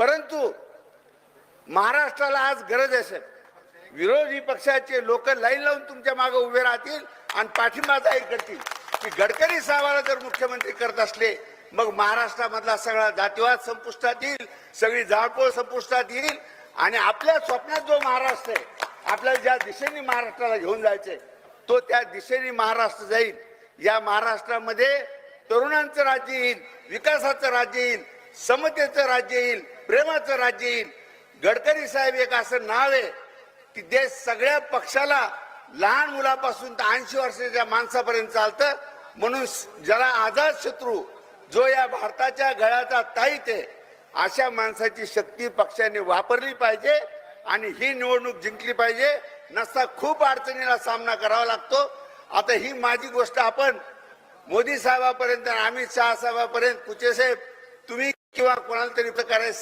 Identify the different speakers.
Speaker 1: परंतु महाराष्ट्राला आज गरज असेल, विरोधी पक्षाचे लोक लाईन लावून तुमच्या मागे उभे राहतील आणि पाठिंबा जाहीर करतील की गडकरी साहेबाला जर मुख्यमंत्री करत असले मग महाराष्ट्रामधला सगळा जातीवाद संपुष्टात येईल, सगळी जाळपोळ संपुष्टात येईल आणि आपल्या स्वप्नात जो महाराष्ट्र आहे, आपल्याला ज्या दिशेने महाराष्ट्राला घेऊन जायचंय तो त्या दिशेने महाराष्ट्र जाईल। या महाराष्ट्रामध्ये तरुणांचं राज्य येईल, विकासाचं राज्य येईल, समतेचं राज्य येईल, प्रेमाचं राज्य येईल। गडकरी साहेब एक असं नाव आहे की देश सगळ्या पक्षाला लहान मुलापासून तर 80 वर्षाच्या माणसापर्यंत चालतं, म्हणून ज्याला आझाद शत्रू जो या भारताच्या गळ्याचा ताईत आहे अशा माणसाची शक्ती पक्षाने वापरली पाहिजे आणि ही निवडणूक जिंकली पाहिजे। नसता खूप अडचणीला सामना करावा लागतो। आता ही माझी गोष्ट आपण मोदी साहेबांपर्यंत, अमित शहा साहेबांपर्यंत, कुचे साहेब तुम्ही किंवा कोणाला तरी प्रकारे